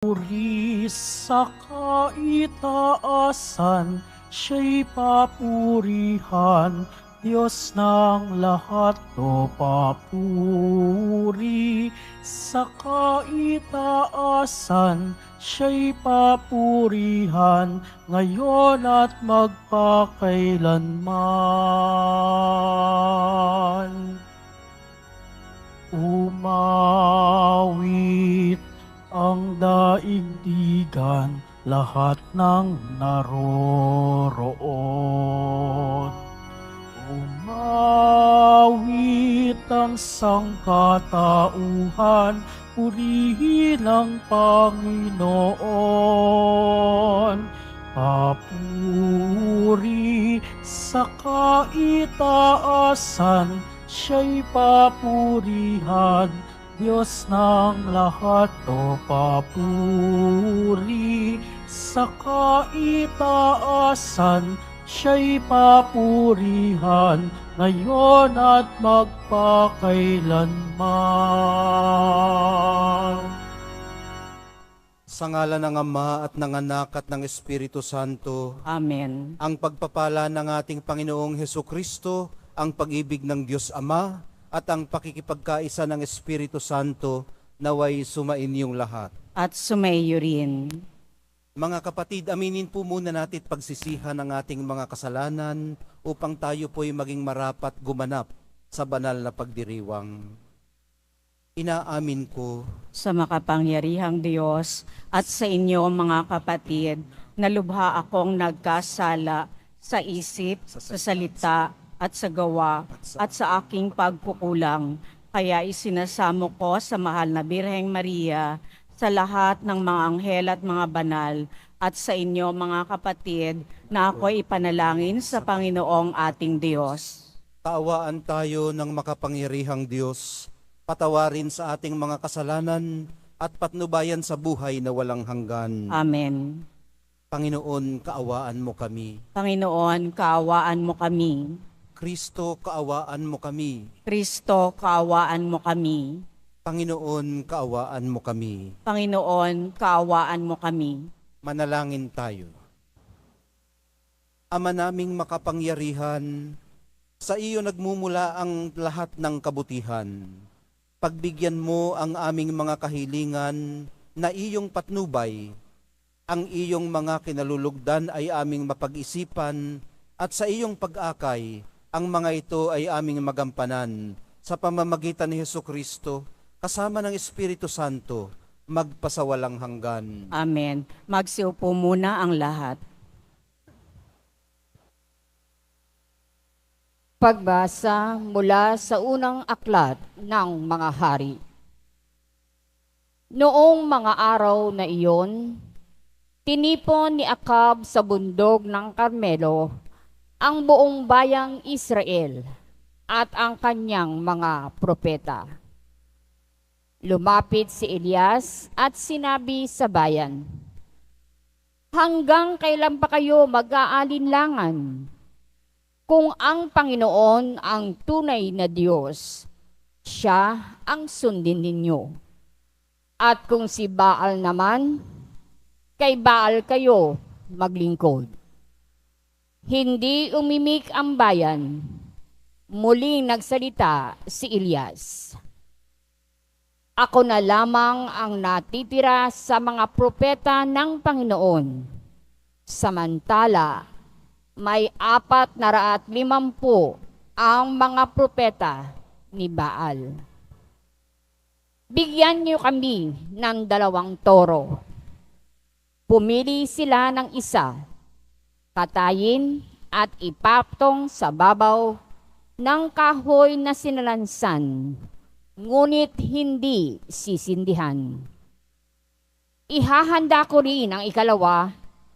Puri sa kaitaasan, siya'y papurihan, Diyos ng lahat o papuri. Sa kaitaasan, siya'y papurihan, ngayon at magpakailanman. Umawit ang daigdigan, lahat ng naroroon. Umawit ang sangkatauhan, purihin ang Panginoon. Papuri sa kaitaasan, siya'y papurihan, Diyos ng lahat o papuri. Sa kaitaasan, siya'y papurihan, ngayon at magpakailanman. Sa ngalan ng Ama at ng Anak at ng Espiritu Santo, Amen. ang pagpapala ng ating Panginoong Hesukristo, ang pag-ibig ng Diyos Ama, at ang pakikipagkaisa ng Espiritu Santo, naway sumainyong lahat. At sumayo rin. Mga kapatid, aminin po muna natin pagsisihan ng ating mga kasalanan upang tayo po'y maging marapat gumanap sa banal na pagdiriwang. Inaamin ko Sa makapangyarihang Diyos at sa inyo mga kapatid, na lubha akong nagkasala sa isip, sa salita, at sa gawa, at sa aking pagkukulang. Kaya isinasamo ko sa mahal na Birheng Maria, sa lahat ng mga anghel at mga banal, at sa inyo mga kapatid, na ako'y ipanalangin sa Panginoong ating Diyos. kaawaan tayo ng makapangyarihang Diyos, patawarin sa ating mga kasalanan at patnubayan sa buhay na walang hanggan. Amen. Panginoon, kaawaan mo kami. Panginoon, kaawaan mo kami. Kristo, kaawaan mo kami. Kristo, kaawaan mo kami. Panginoon, kaawaan mo kami. Panginoon, kaawaan mo kami. Manalangin tayo. Ama naming makapangyarihan, sa iyo nagmumula ang lahat ng kabutihan. Pagbigyan mo ang aming mga kahilingan na iyong patnubay. Ang iyong mga kinalulugdan ay aming mapag-isipan, at sa iyong pag-akay, ang mga ito ay aming magampanan sa pamamagitan ni Hesukristo, kasama ng Espiritu Santo, magpasawalang hanggan. Amen. Magsiupo muna ang lahat. Pagbasa mula sa unang aklat ng mga hari. Noong mga araw na iyon, tinipon ni Akab sa bundok ng Carmelo ang buong bayang Israel at ang kanyang mga propeta. Lumapit si Elias at sinabi sa bayan, "Hanggang kailan pa kayo mag-aalinlangan? Kung ang Panginoon ang tunay na Diyos, siya ang sundin ninyo. At kung si Baal naman, kay Baal kayo maglingkod." Hindi umimik ang bayan. Muling nagsalita si Elias. "Ako na lamang ang natitira sa mga propeta ng Panginoon. Samantala, may 450 ang mga propeta ni Baal. Bigyan niyo kami ng 2 toro. Pumili sila ng isa, katayin at ipatong sa babaw ng kahoy na sinalansan, ngunit hindi sisindihan. Ihahanda ko rin ang ikalawa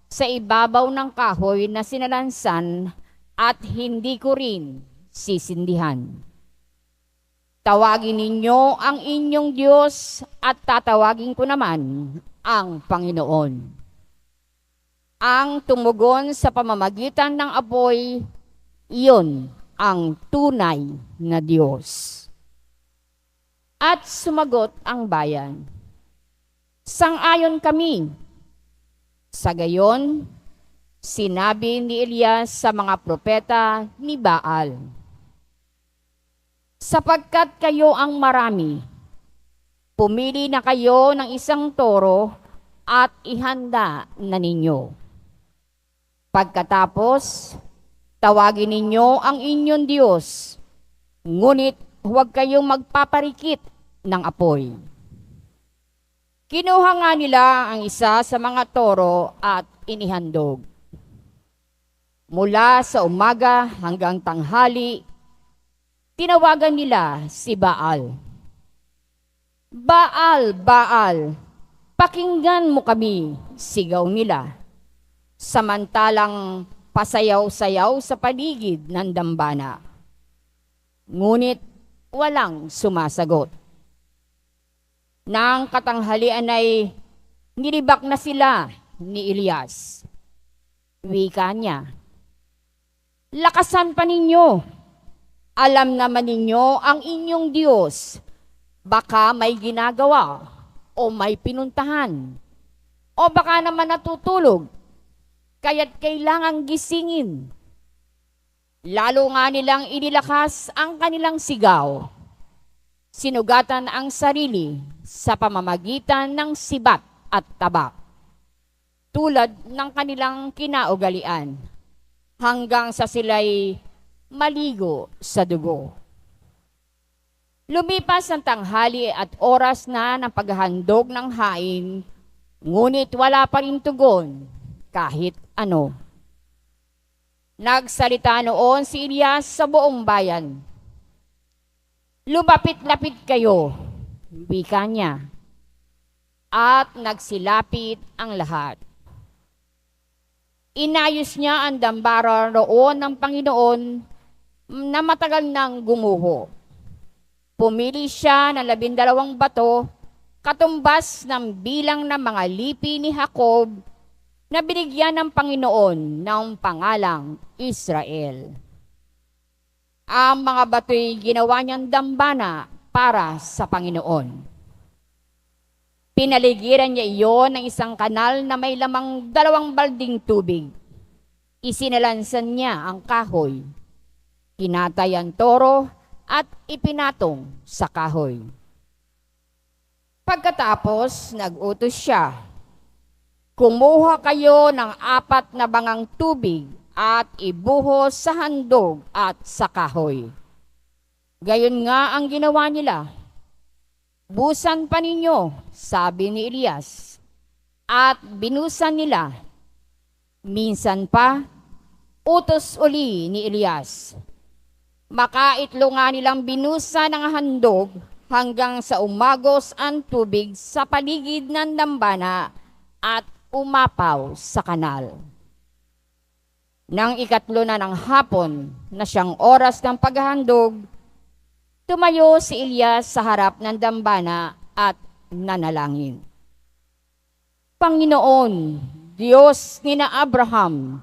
sa ibabaw ng kahoy na sinalansan at hindi ko rin sisindihan. Tawagin ninyo ang inyong Diyos at tatawagin ko naman ang Panginoon. Ang tumugon sa pamamagitan ng apoy, iyon ang tunay na Diyos." At sumagot ang bayan, Sang-ayon kami. Sa gayon, sinabi ni Elias sa mga propeta ni Baal, sapagkat kayo ang marami, pumili na kayo ng isang toro at ihanda na ninyo. Pagkatapos, tawagin ninyo ang inyong Diyos, ngunit huwag kayong magpaparikit ng apoy. Kinuha nga nila ang isa sa mga toro at inihandog. Mula sa umaga hanggang tanghali, tinawagan nila si Baal. Baal, Baal, pakinggan mo kami, sigaw nila. Samantalang pasayaw-sayaw sa paligid ng dambana. Ngunit walang sumasagot. Nang katanghalian ay nilibak na sila ni Elias. Wika niya, lakasan pa ninyo. Alam naman ninyo ang inyong Diyos. Baka may ginagawa o may pinuntahan. O baka naman natutulog. Kaya't kailangang gisingin. Lalo nga nilang inilakas ang kanilang sigaw. Sinugatan ang sarili sa pamamagitan ng sibat at tabak, tulad ng kanilang kinaugalian, hanggang sa sila'y maligo sa dugo. Lumipas ang tanghali at oras na ng paghahandog ng hain, ngunit wala pa rin tugon kahit ano. Nagsalita noon si Elias sa buong bayan. Lumapit-lapit kayo, wika niya, at nagsilapit ang lahat. Inayos niya ang dambara roon ng Panginoon na matagal nang gumuho. Pumili siya ng 12 bato, katumbas ng bilang ng mga lipi ni Jacob na binigyan ng Panginoon ng pangalang Israel. Ang mga bato'y ginawa niyang dambana para sa Panginoon. Pinaligiran niya iyon ng isang kanal na may lamang 2 balding tubig. Isinalansan niya ang kahoy, kinatay ang toro at ipinatong sa kahoy. Pagkatapos, nag-utos siya, kumuha kayo ng 4 na bangang tubig at ibuhos sa handog at sa kahoy. Gayon nga ang ginawa nila. Busan pa ninyo, sabi ni Elias, at binusan nila. Minsan pa, utos uli ni Elias. Makaitlo nga nilang binusa ng handog hanggang sa umagos ang tubig sa paligid ng dambana at umapaw sa kanal. Nang 3 na ng hapon na siyang oras ng paghahandog, tumayo si Elias sa harap ng dambana at nanalangin. Panginoon, Diyos ni na Abraham,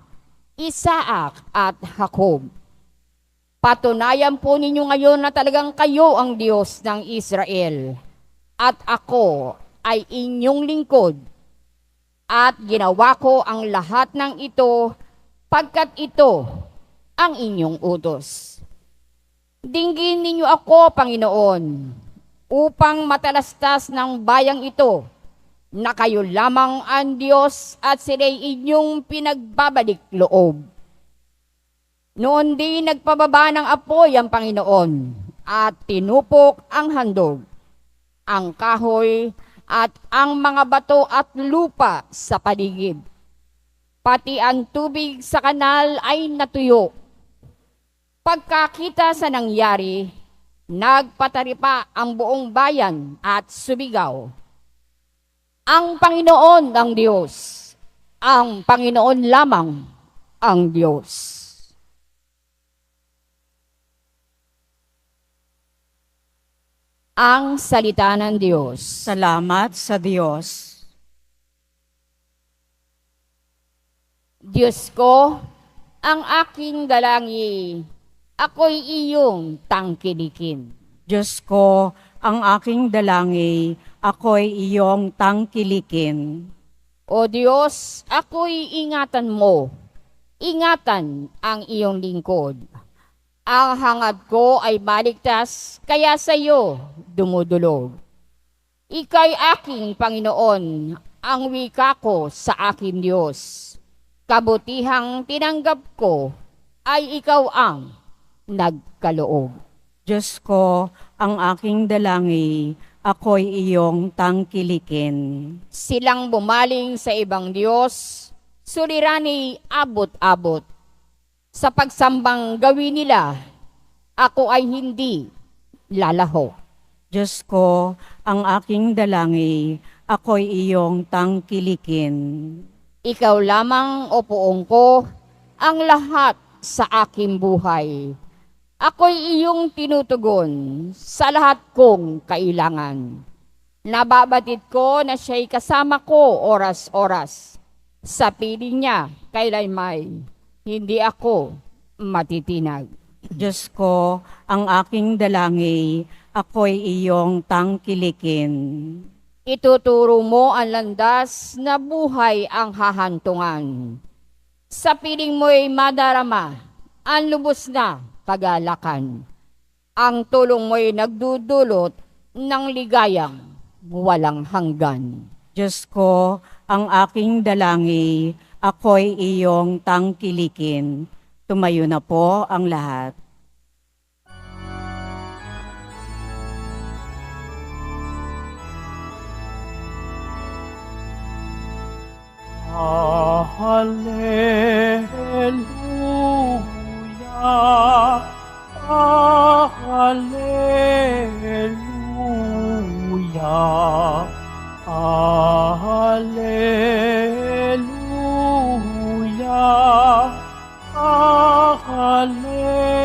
Isaac at Jacob, patunayan po ninyo ngayon na talagang kayo ang Diyos ng Israel at ako ay inyong lingkod at ginawa ko ang lahat ng ito pagkat ito ang inyong utos. Dinggin ninyo ako, Panginoon, upang matalastas ng bayang ito na kayo lamang ang Diyos at sila'y inyong pinagbabalik loob. Noon din nagpababa ng apoy ang Panginoon at tinupok ang handog, ang kahoy at ang mga bato at lupa sa paligid. Pati ang tubig sa kanal ay natuyo. Pagkakita sa nangyari, nagpataripa ang buong bayan at sumigaw, ang Panginoon ang Diyos, ang Panginoon lamang ang Diyos. Ang salita ng Diyos. Salamat sa Diyos. Diyos ko, ang aking dalangin, ako'y iyong tangkilikin. Diyos ko, ang aking dalangin, ako'y iyong tangkilikin. O Diyos, ako'y ingatan mo. Ingatan ang iyong lingkod. Ang hangad ko ay baligtas, kaya sa iyo dumudulog. Ika'y aking Panginoon, ang wika ko sa aking Diyos. Kabutihang tinanggap ko ay ikaw ang nagkaloob. Diyos ko, ang aking dalangin, ako'y iyong tangkilikin. Silang bumaling sa ibang Diyos, sulirani abot-abot. Sa pagsambang gawin nila, ako ay hindi lalaho. Diyos ko, ang aking dalangin, ako'y iyong tangkilikin. Ikaw lamang, o Poong ko, ang lahat sa aking buhay. Ako'y iyong tinutugon sa lahat kong kailangan. Nababatid ko na siya'y kasama ko oras-oras. Sa piling niya, kailanmay, hindi ako matitinag. Diyos ko, ang aking dalangin, ako'y iyong tangkilikin. Ituturo mo ang landas na buhay ang hahantungan. Sa piling mo'y madarama ang lubos na kagalakan. Ang tulong mo'y nagdudulot ng ligayang walang hanggan. Diyos ko, ang aking dalangin, ako'y iyong tangkilikin. Tumayo na po ang lahat. Hallelujah, hallelujah, hallelujah, hallelujah.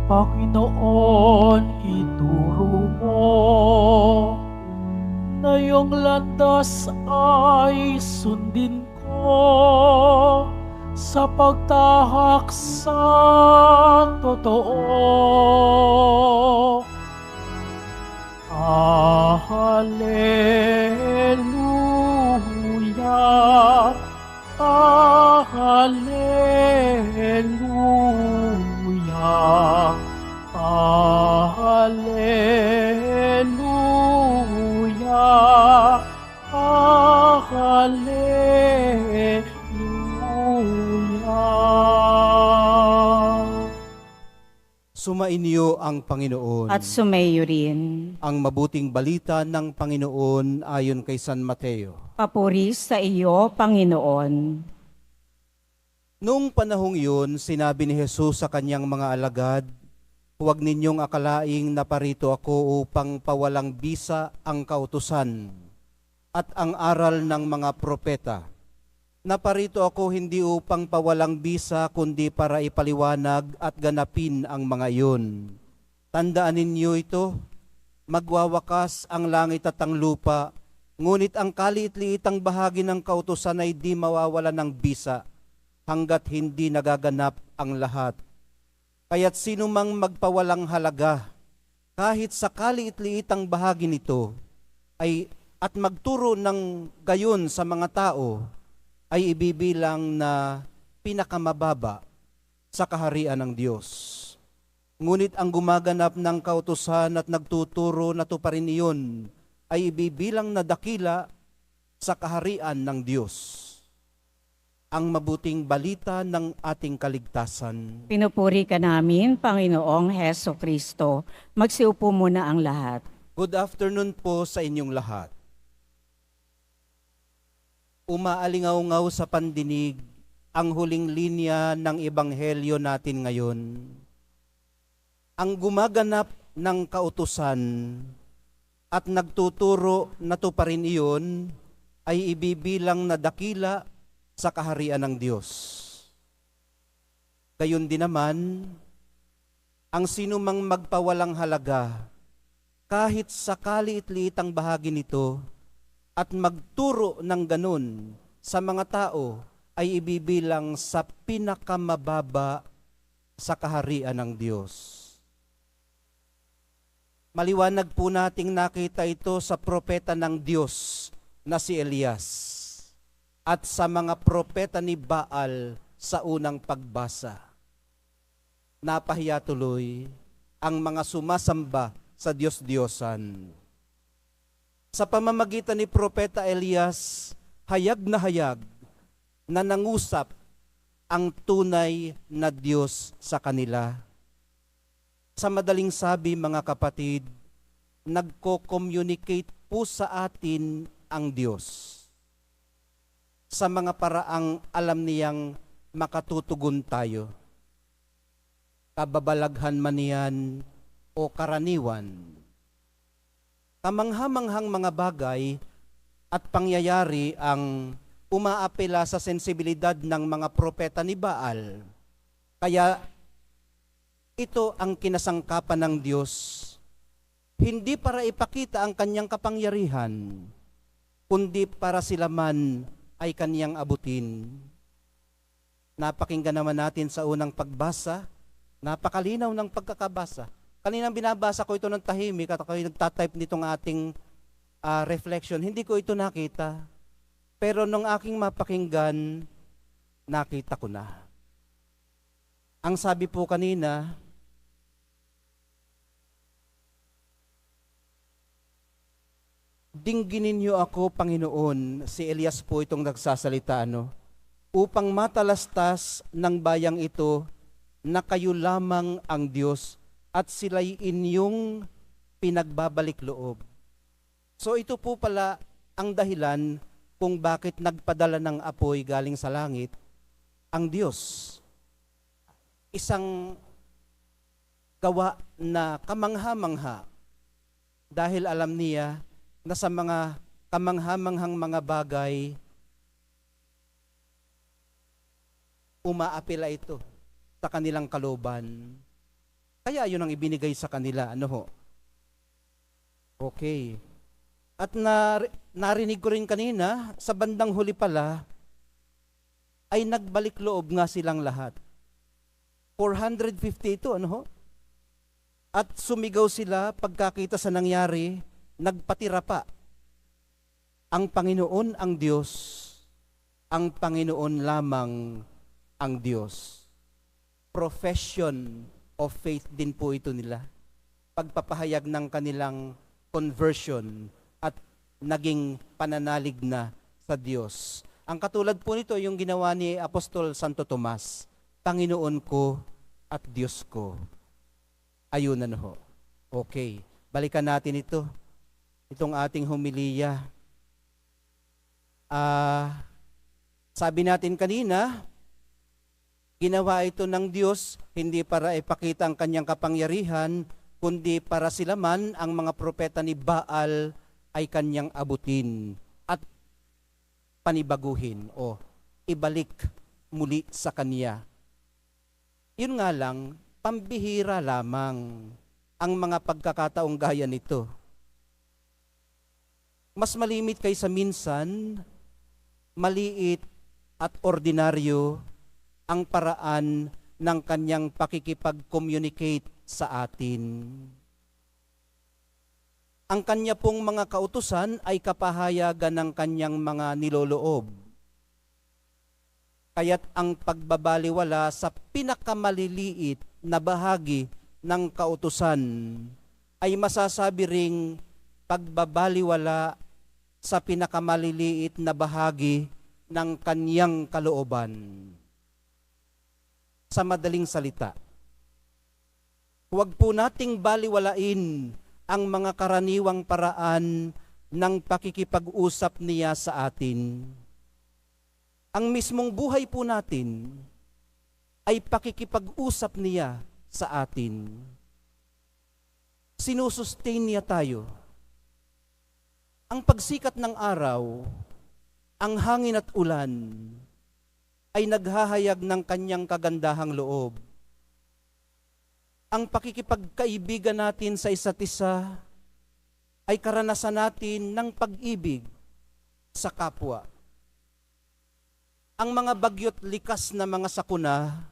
Panginoon, ituro mo na iyong landas ay sundin ko sa pagtahak sa totoo. Hallelujah, hallelujah, hallelujah, hallelujah. Sumainyo ang Panginoon. At sumayo rin. Ang mabuting balita ng Panginoon ayon kay San Mateo. Papuri sa iyo, Panginoon. Noong panahong iyon, sinabi ni Jesus sa kanyang mga alagad, "Huwag ninyong akalaing naparito ako upang pawalang bisa ang kautusan at ang aral ng mga propeta. Naparito ako hindi upang pawalang bisa, kundi para ipaliwanag at ganapin ang mga iyon. Tandaan ninyo ito, magwawakas ang langit at ang lupa, ngunit ang kaliit-liitang bahagi ng kautusan ay di mawawala ng bisa, hanggat hindi nagaganap ang lahat. Kaya't sino mang magpawalang halaga, kahit sa kaliit-liitang bahagi nito, at magturo ng gayon sa mga tao, ay ibibilang na pinakamababa sa kaharian ng Diyos. Ngunit ang gumaganap ng kautusan at nagtuturo na tuparin iyon, ay ibibilang na dakila sa kaharian ng Diyos." Ang mabuting balita ng ating kaligtasan. Pinupuri ka namin, Panginoong Heso Kristo. Magsiupo muna ang lahat. Good afternoon po sa inyong lahat. Umaalingaw-ngaw sa pandinig ang huling linya ng ebanghelyo natin ngayon. Ang gumaganap ng kautusan at nagtuturo na tuparin iyon ay ibibilang na dakila sa kaharian ng Diyos. Gayon din naman, ang sinumang magpawalang halaga, kahit sa kaliit-liitang bahagi nito, at magturo ng ganun sa mga tao, ay ibibilang sa pinakamababa sa kaharian ng Diyos. Maliwanag po nating nakita ito sa propeta ng Diyos na si Elias at sa mga propeta ni Baal sa unang pagbasa. Napahiya tuloy ang mga sumasamba sa Diyos-Diyosan. Sa pamamagitan ni propeta Elias, hayag na nangusap ang tunay na Diyos sa kanila. Sa madaling sabi, mga kapatid, nagko-communicate po sa atin ang Diyos sa mga paraang alam niyang makatutugon tayo. Kababalaghan man yan o karaniwan. Kamanghamanghang mga bagay at pangyayari ang umaapela sa sensibilidad ng mga propeta ni Baal. Kaya ito ang kinasangkapan ng Diyos, hindi para ipakita ang kanyang kapangyarihan, kundi para sila man ay kanyang abutin. Napakinggan naman natin sa unang pagbasa, napakalinaw ng pagkakabasa. Kaninang binabasa ko ito ng tahimik at ako'y nagtatype nitong ating reflection, hindi ko ito nakita. Pero nung aking mapakinggan, nakita ko na. Ang sabi po kanina, dingginin niyo ako, Panginoon, si Elias po itong nagsasalita, upang matalastas ng bayang ito na kayo lamang ang Diyos at sila'y inyong pinagbabalik loob. So ito po pala ang dahilan kung bakit nagpadala ng apoy galing sa langit ang Diyos. Isang gawa na kamangha-mangha dahil alam niya na sa mga kamangha-manghang mga bagay, umaapela ito sa kanilang kalooban. Kaya yun ang ibinigay sa kanila. Okay. At narinig ko rin kanina, sa bandang huli pala, ay nagbalik loob nga silang lahat. 450 ito, At sumigaw sila pagkakita sa nangyari, nagpatira pa. Ang Panginoon ang Diyos, ang Panginoon lamang ang Diyos. Profession of faith din po ito nila. Pagpapahayag ng kanilang conversion at naging pananalig na sa Diyos. Ang katulad po nito yung ginawa ni Apostol Santo Tomas, Panginoon ko at Diyos ko. Ayun na ho. Okay, balikan natin ito. Itong ating homilya. Sabi natin kanina, ginawa ito ng Diyos hindi para ipakita ang kanyang kapangyarihan, kundi para sila man, ang mga propeta ni Baal, ay kanyang abutin at panibaguhin o ibalik muli sa kanya. Yun nga lang, pambihira lamang ang mga pagkakataong gaya nito. Mas malimit kaysa minsan, maliit at ordinaryo ang paraan ng kanyang pakikipag-communicate sa atin. Ang kanya pong mga kautusan ay kapahayagan ng kanyang mga niloloob. Kaya't ang pagbabaliwala sa pinakamaliliit na bahagi ng kautusan ay masasabi ring pagbabaliwala sa pinakamaliliit na bahagi ng kanyang kalooban. Sa madaling salita, huwag po nating baliwalain ang mga karaniwang paraan ng pakikipag-usap niya sa atin. Ang mismong buhay po natin ay pakikipag-usap niya sa atin. Sinusustain niya tayo. Ang pagsikat ng araw, ang hangin at ulan, ay naghahayag ng kanyang kagandahang loob. Ang pakikipagkaibigan natin sa isa't isa ay karanasan natin ng pag-ibig sa kapwa. Ang mga bagyo't likas na mga sakuna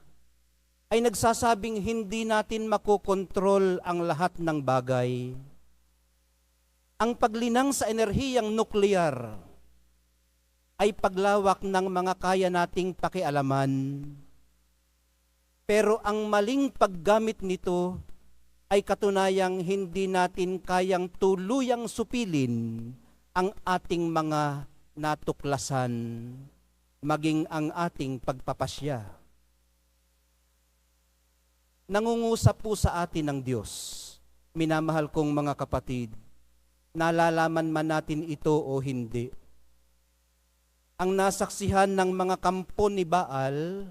ay nagsasabing hindi natin makokontrol ang lahat ng bagay. Ang paglinang sa enerhiyang nuklear ay paglawak ng mga kaya nating pakialaman. Pero ang maling paggamit nito ay katunayang hindi natin kayang tuluyang supilin ang ating mga natuklasan, maging ang ating pagpapasya. Nangungusap po sa atin ng Diyos, minamahal kong mga kapatid, nalalaman man natin ito o hindi. Ang nasaksihan ng mga kampo ni Baal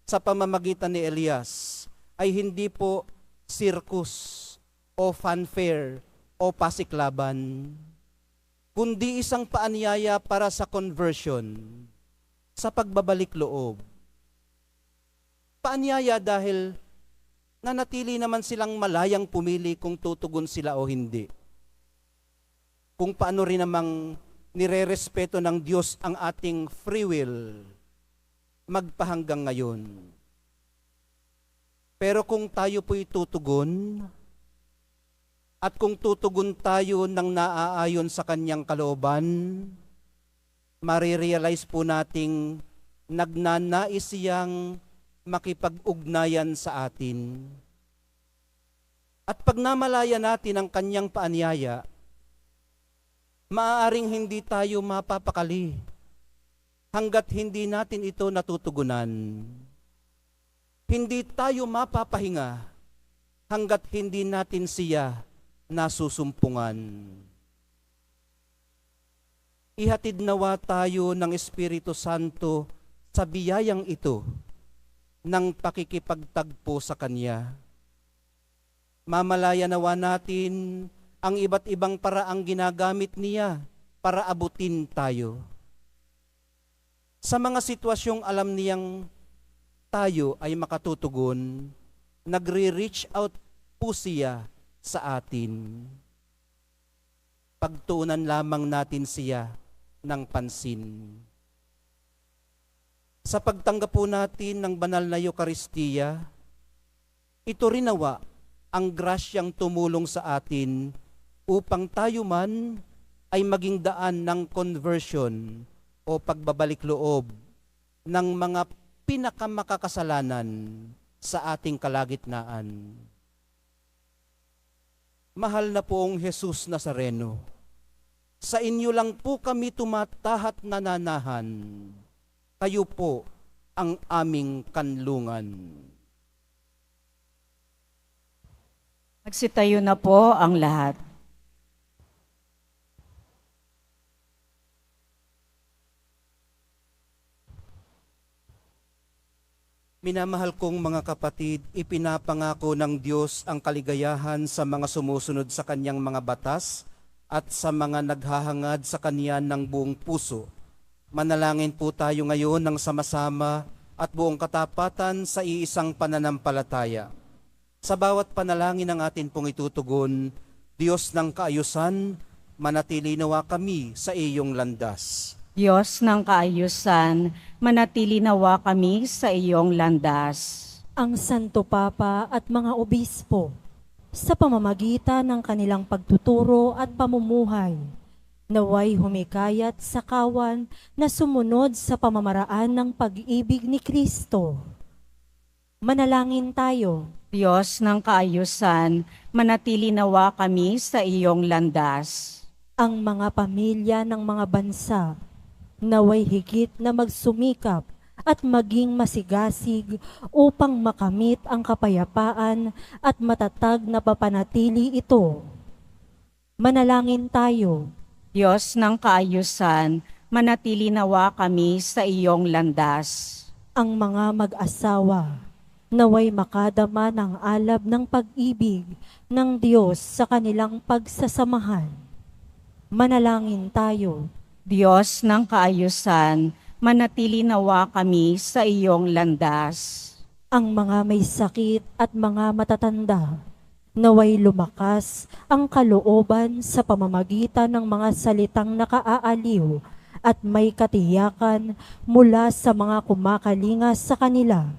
sa pamamagitan ni Elias ay hindi po circus o fanfare o pasiklaban, kundi isang paanyaya para sa conversion, sa pagbabalik loob. Paanyaya dahil nanatili naman silang malayang pumili kung tutugon sila o hindi. Kung paano rin namang nirerespeto ng Diyos ang ating free will magpahanggang ngayon. Pero kung tayo po'y tutugon, at kung tutugon tayo ng naaayon sa kanyang kalooban, marirealize po nating nagnanais siyang makipag-ugnayan sa atin. At pag namalaya natin ang kanyang paanyaya, maaaring hindi tayo mapapakali hanggat hindi natin ito natutugunan. Hindi tayo mapapahinga hanggat hindi natin siya nasusumpungan. Ihatid nawa tayo ng Espiritu Santo sa biyayang ito ng pakikipagtagpo sa Kanya. Mamalaya nawa natin ang iba't ibang paraang ginagamit niya para abutin tayo. Sa mga sitwasyong alam niyang tayo ay makatutugon, nagre-reach out po siya sa atin. Pagtuunan lamang natin siya ng pansin. Sa pagtanggap po natin ng banal na Eucharistia, ito rin nawa ang grasyang tumulong sa atin upang tayo man ay maging daan ng conversion o pagbabalik loob ng mga pinakamakakasalanan sa ating kalagitnaan. Mahal na poong Jesus Nazareno, sa inyo lang po kami tumatahat nananahan. Kayo po ang aming kanlungan. Magsitayo na po ang lahat. Minamahal kong mga kapatid, ipinapangako ng Diyos ang kaligayahan sa mga sumusunod sa kanyang mga batas at sa mga naghahangad sa kanya ng buong puso. Manalangin po tayo ngayon ng sama-sama at buong katapatan sa iisang pananampalataya. Sa bawat panalangin ng atin pong itutugon, Diyos ng kaayusan, manatili nawa kami sa iyong landas. Diyos ng kaayusan, manatili nawa kami sa iyong landas. Ang Santo Papa at mga obispo, sa pamamagitan ng kanilang pagtuturo at pamumuhay, naway humikayat sa kawan na sumunod sa pamamaraan ng pag-ibig ni Kristo. Manalangin tayo. Diyos ng kaayusan, manatili nawa kami sa iyong landas. Ang mga pamilya ng mga bansa, naway higit na magsumikap at maging masigasig upang makamit ang kapayapaan at matatag na papanatili ito. Manalangin tayo. Diyos ng kaayusan, manatili nawa kami sa iyong landas. Ang mga mag-asawa, naway makadama ng alab ng pag-ibig ng Diyos sa kanilang pagsasamahan. Manalangin tayo. Diyos ng kaayusan, manatili nawa kami sa iyong landas. Ang mga may sakit at mga matatanda, naway lumakas ang kalooban sa pamamagitan ng mga salitang nakaaaliw at may katiyakan mula sa mga kumakalinga sa kanila.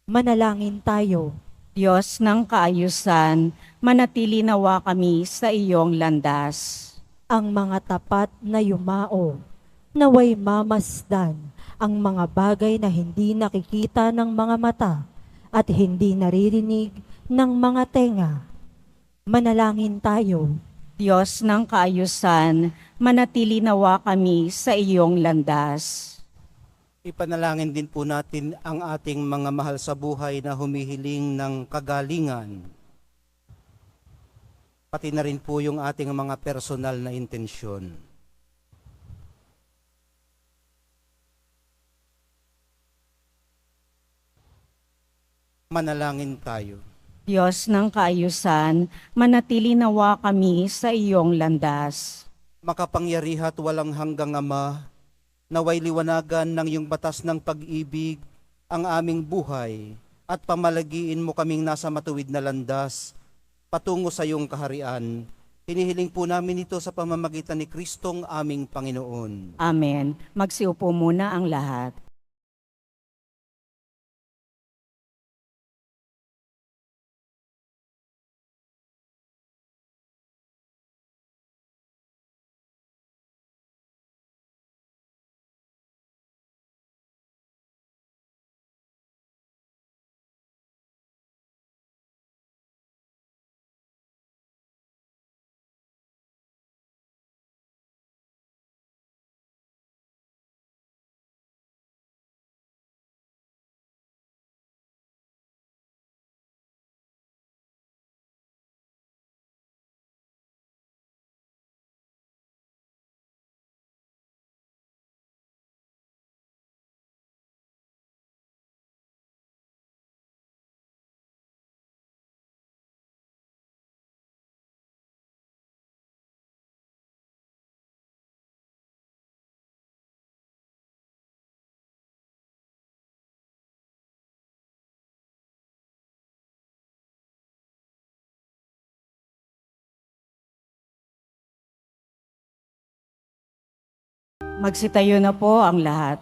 Manalangin tayo. Diyos ng kaayusan, manatili nawa kami sa iyong landas. Ang mga tapat na yumao, naway mamasdan ang mga bagay na hindi nakikita ng mga mata at hindi naririnig ng mga tenga. Manalangin tayo. Diyos ng kaayusan, manatili nawa kami sa iyong landas. Ipanalangin din po natin ang ating mga mahal sa buhay na humihiling ng kagalingan. Pati na rin po yung ating mga personal na intensyon. Manalangin tayo. Diyos ng kaayusan, manatili nawa kami sa iyong landas. Makapangyarihat walang hanggang Ama, naway liwanagan ng iyong batas ng pag-ibig ang aming buhay at pamalagiin mo kaming nasa matuwid na landas patungo sa iyong kaharian. Hinihiling po namin ito sa pamamagitan ni Kristong aming Panginoon. Amen. Magsiupo muna ang lahat. Magsitayo na po ang lahat.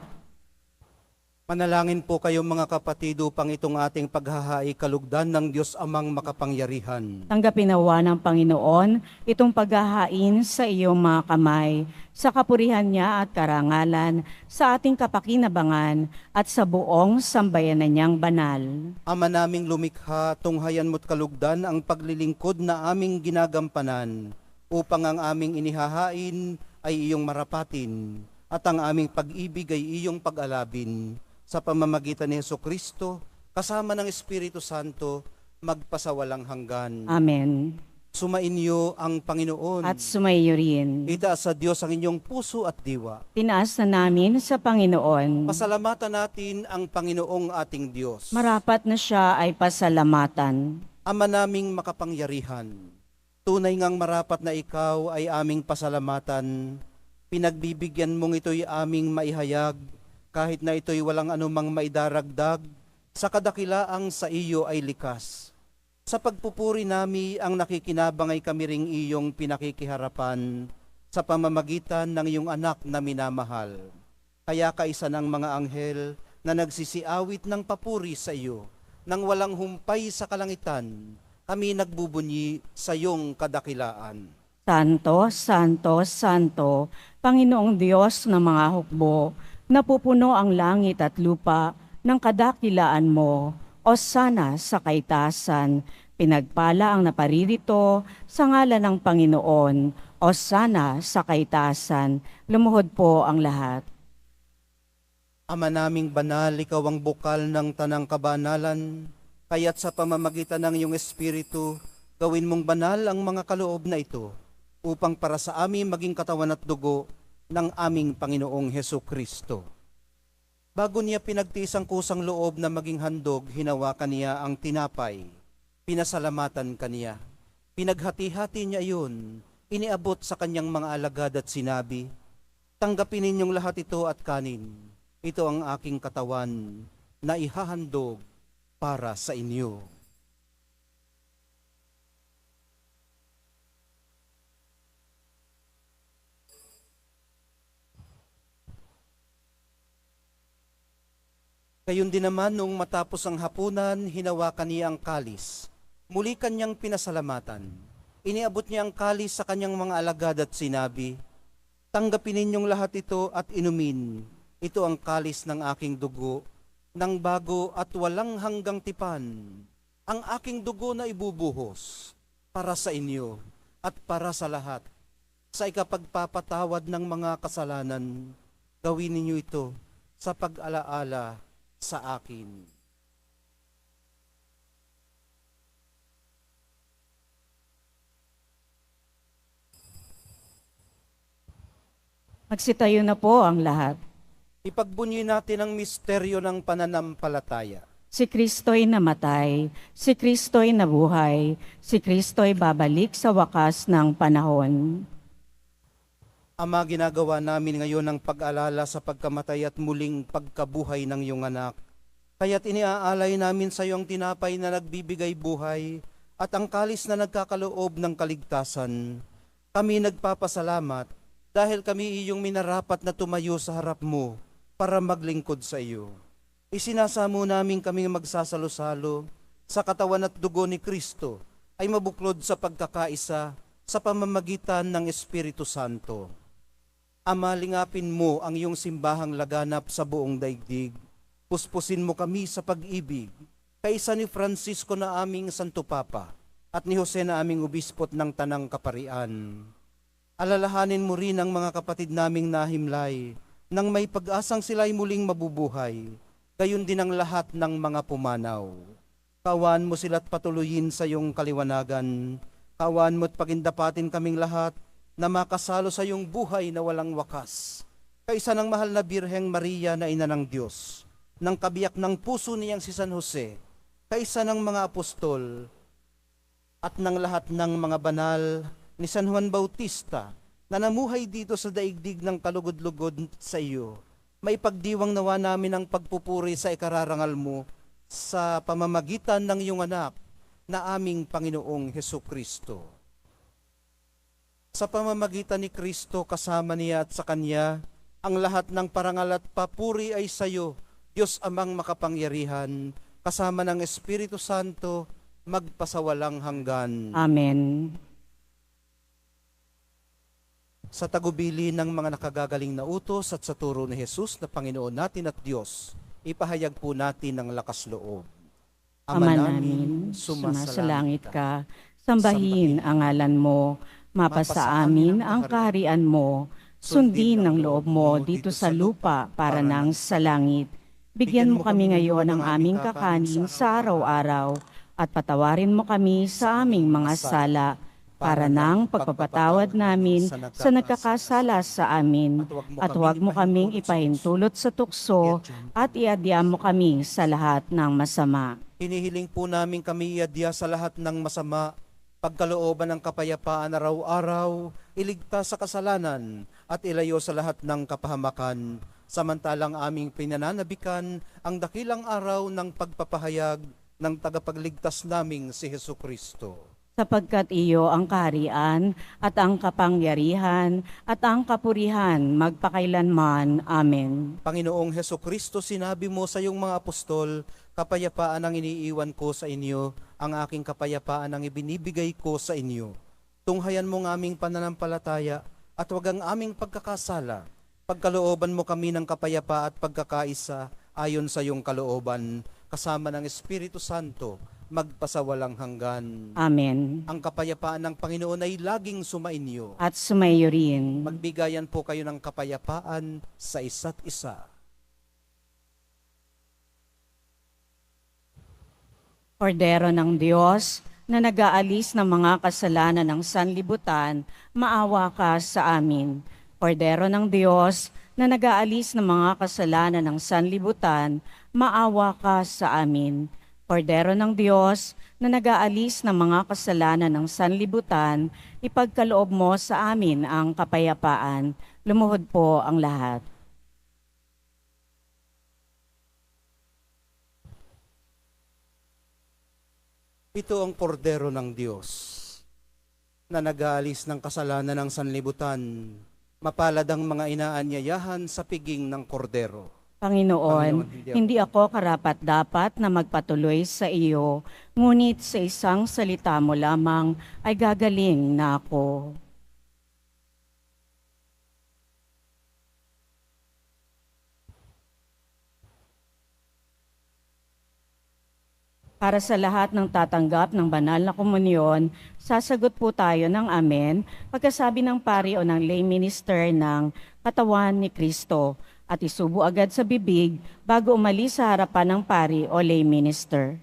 Manalangin po kayo mga kapatid upang itong ating paghahai kalugdan ng Diyos Amang makapangyarihan. Tanggapin nawa ng Panginoon itong paghahain sa iyong mga kamay, sa kapurihan niya at karangalan, sa ating kapakinabangan at sa buong sambayanan niyang banal. Ama naming lumikha, tunghayan mo't kalugdan ang paglilingkod na aming ginagampanan, upang ang aming inihahain ay iyong marapatin, at ang aming pag-ibig ay iyong pag-alabin, sa pamamagitan ni Jesucristo, kasama ng Espiritu Santo, magpasawalang hanggan. Amen. Sumainyo ang Panginoon. At sumaiyo rin. Itaas sa Diyos ang inyong puso at diwa. Tinaas na namin sa Panginoon. Pasalamatan natin ang Panginoong ating Diyos. Marapat na siya ay pasalamatan. Ama naming makapangyarihan, tunay ngang marapat na ikaw ay aming pasalamatan. Pinagbibigyan mong ito'y aming maihayag, kahit na ito'y walang anumang maidaragdag, sa kadakilaang sa iyo ay likas. Sa pagpupuri nami ang nakikinabang ay kami ring iyong pinakikiharapan sa pamamagitan ng iyong anak na minamahal. Kaya kaisa ng mga anghel na nagsisiawit ng papuri sa iyo, nang walang humpay sa kalangitan, kami nagbubunyi sa iyong kadakilaan. Santo, Santo, Santo, Panginoong Diyos ng mga hukbo, napupuno ang langit at lupa ng kadakilaan mo. O sana sa kaitasan, pinagpala ang naparirito sa ngalan ng Panginoon. O sana sa kaitasan, lumuhod po ang lahat. Ama naming banal, ikaw ang bukal ng tanang kabanalan, kaya't sa pamamagitan ng iyong Espiritu, gawin mong banal ang mga kaloob na ito, upang para sa amin maging katawan at dugo ng aming Panginoong Hesukristo. Bago niya pinagtiis ang kusang loob na maging handog, hinawakan niya ang tinapay, pinasalamatan kaniya. Pinaghati-hati niya iyon, iniabot sa kanyang mga alagad at sinabi, "Tanggapin ninyong lahat ito at kanin. Ito ang aking katawan na ihahandog para sa inyo." Gayon din naman nung matapos ang hapunan, hinawakan niya ang kalis. Muli kanyang pinasalamatan. Iniabot niya ang kalis sa kanyang mga alagad at sinabi, "Tanggapin ninyong lahat ito at inumin. Ito ang kalis ng aking dugo, ng bago at walang hanggang tipan. Ang aking dugo na ibubuhos para sa inyo at para sa lahat. Sa ikapagpapatawad ng mga kasalanan, gawin ninyo ito sa pag-alaala sa akin." Magsitayo na po ang lahat. Ipagbunyi natin ang misteryo ng pananampalataya. Si Kristo'y namatay, si Kristo'y nabuhay, si Kristo'y babalik sa wakas ng panahon. Ama, ginagawa namin ngayon ang pag-alala sa pagkamatay at muling pagkabuhay ng iyong anak. Kaya't iniaalay namin sa iyo ang tinapay na nagbibigay buhay at ang kalis na nagkakaloob ng kaligtasan. Kami nagpapasalamat dahil kami iyong minarapat na tumayo sa harap mo para maglingkod sa iyo. Isinasamo namin kaming magsasalo-salo sa katawan at dugo ni Kristo ay mabuklod sa pagkakaisa sa pamamagitan ng Espiritu Santo. Ama, lingapin mo ang iyong simbahang laganap sa buong daigdig. Puspusin mo kami sa pag-ibig, kaisa ni Francisco na aming Santo Papa at ni Jose na aming Obispot ng Tanang Kaparian. Alalahanin mo rin ang mga kapatid naming nahimlay, nang may pag-asang sila'y muling mabubuhay, gayon din ang lahat ng mga pumanaw. Kaawaan mo sila't patuloyin sa iyong kaliwanagan. Kaawaan mo't pagindapatin kaming lahat na makasalo sa iyong buhay na walang wakas. Kaisa ng mahal na Birheng Maria na ina ng Diyos, ng kabiyak ng puso niyang si San Jose, kaisa ng mga apostol, at ng lahat ng mga banal ni San Juan Bautista na namuhay dito sa daigdig ng kalugod-lugod sa iyo. May pagdiwang nawa namin ang pagpupuri sa ikararangal mo sa pamamagitan ng iyong anak na aming Panginoong Hesukristo. Sa pamamagitan ni Kristo kasama niya at sa Kanya, ang lahat ng parangal at papuri ay sa iyo, Diyos Amang makapangyarihan, kasama ng Espiritu Santo, magpasawalang hanggan. Amen. Sa tagubili ng mga nakagagaling na utos at sa turo ni Jesus na Panginoon natin at Diyos, ipahayag po natin ang lakas loob. Ama namin, sumasalangit ka, sambahin ang ngalan mo, mapasa amin ang kaharian mo, sundin ang loob mo dito sa lupa para nang sa langit. Bigyan mo kami ngayon ng aming kakanin sa araw-araw at patawarin mo kami sa aming mga sala para nang pagpapatawad namin sa nagkakasala sa amin at huwag mo kaming ipahintulot sa tukso at iadya mo kami sa lahat ng masama. Hinihiling po namin kami iadya sa lahat ng masama, pagkalooban ng kapayapaan araw-araw, iligtas sa kasalanan at ilayo sa lahat ng kapahamakan, samantalang aming pinananabikan ang dakilang araw ng pagpapahayag ng tagapagligtas naming si Hesukristo. Sapagkat iyo ang kaharian at ang kapangyarihan at ang kapurihan magpakailanman. Amen. Panginoong Hesukristo, sinabi mo sa iyong mga apostol, kapayapaan ang iniiwan ko sa inyo, ang aking kapayapaan ang ibinibigay ko sa inyo. Tunghayan mo ng aming pananampalataya at huwag ang aming pagkakasala. Pagkalooban mo kami ng kapayapa at pagkakaisa ayon sa iyong kalooban, kasama ng Espiritu Santo, magpasawalang hanggan. Amen. Ang kapayapaan ng Panginoon ay laging sumainyo. At sumayo rin. Magbigayan po kayo ng kapayapaan sa isa't isa. Kordero ng Diyos, na nag-aalis ng mga kasalanan ng sanlibutan, maawa ka sa amin. Kordero ng Diyos, na nag-aalis ng mga kasalanan ng sanlibutan, maawa ka sa amin. Kordero ng Diyos, na nag-aalis ng mga kasalanan ng sanlibutan, ipagkaloob mo sa amin ang kapayapaan. Lumuhod po ang lahat. Ito ang kordero ng Diyos, na nag-aalis ng kasalanan ng sanlibutan. Mapalad ang mga inaanyayahan sa piging ng kordero. Panginoon, hindi ako karapat-dapat na magpatuloy sa iyo, ngunit sa isang salita mo lamang ay gagaling na ako. Para sa lahat ng tatanggap ng banal na komunyon, sasagot po tayo ng amen pagkasabi ng pari o ng lay minister ng katawan ni Kristo at isubo agad sa bibig bago umalis sa harapan ng pari o lay minister.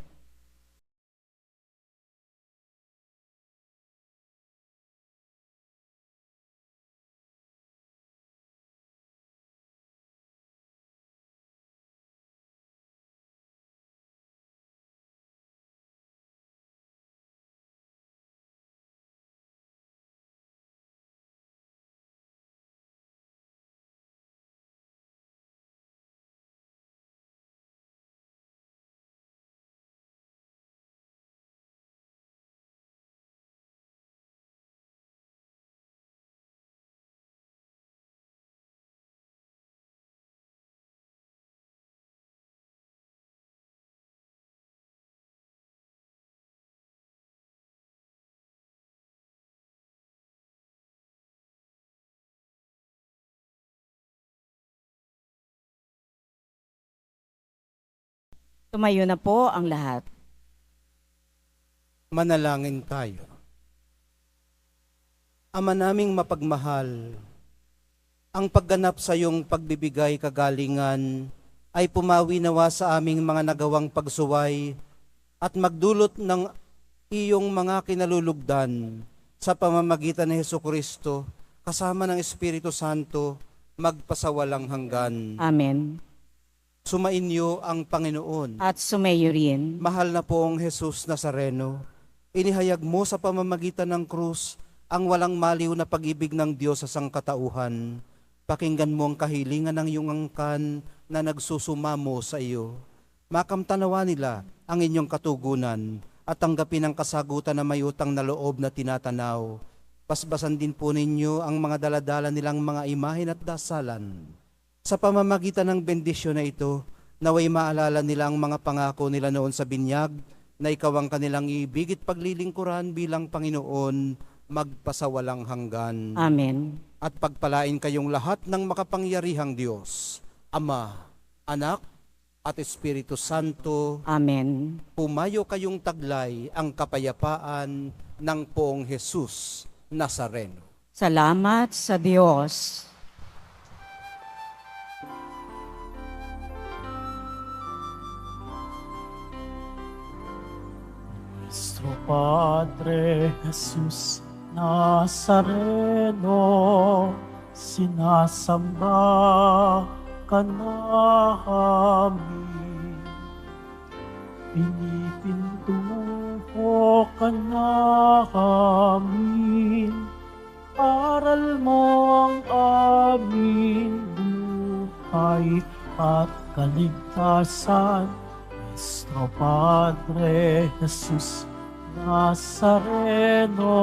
Tumayo na po ang lahat. Manalangin tayo. Ama naming mapagmahal, ang pagganap sa iyong pagbibigay kagalingan ay pumawi nawa sa aming mga nagawang pagsuway at magdulot ng iyong mga kinalulugdan sa pamamagitan ni Hesukristo kasama ng Espiritu Santo magpasawalang hanggan. Amen. Sumainyo ang Panginoon. At sumayo rin. Mahal na poong Jesus Nazareno, inihayag mo sa pamamagitan ng krus ang walang maliw na pag-ibig ng Diyos sa sangkatauhan. Pakinggan mo ang kahilingan ng iyong angkan na nagsusumamo sa iyo. Makamtanawa nila ang inyong katugunan at tanggapin ang kasagutan na may utang na loob na tinatanaw. Pasbasan din po ninyo ang mga daladala nilang mga imahen at dasalan. Sa pamamagitan ng bendisyon na ito, naway maalala nila ang mga pangako nila noon sa binyag na ikaw ang kanilang ibig at paglilingkuran bilang Panginoon magpasawalang hanggan. Amen. At pagpalain kayong lahat ng makapangyarihang Diyos, Ama, Anak, at Espiritu Santo. Amen. Pumayo kayong taglay ang kapayapaan ng poong Jesus Nazareno. Salamat sa Diyos. Nuestro Padre Jesus Nazareno, sinasamba ka namin. Pinipintuho ka namin. Aral mo ang aming buhay at kaligtasan. Nuestro Padre Jesus Nazareno,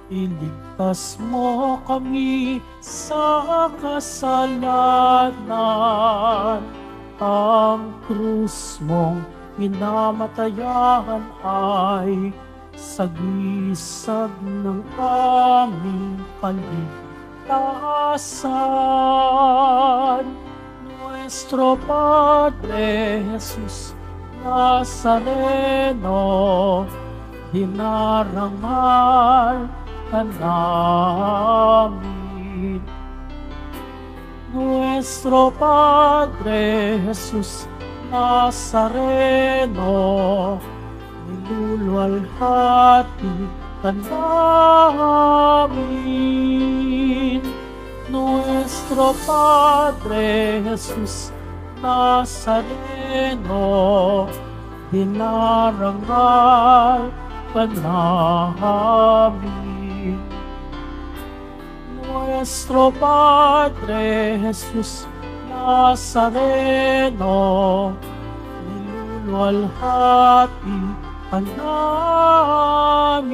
iligtas mo kami sa kasalanan. Ang krus mong pinamatayan ay sagisag ng aming kaligtasan. Nuestro Padre Jesus Nazareno, dinarangal ka namin. Nuestro Padre Jesus Nazareno, niluluwalhati ka namin. Nuestro Padre Jesus Nazareno, dinarangal ka namin. Nuestro Padre Jesus Nazareno, niluluwalhati ka namin.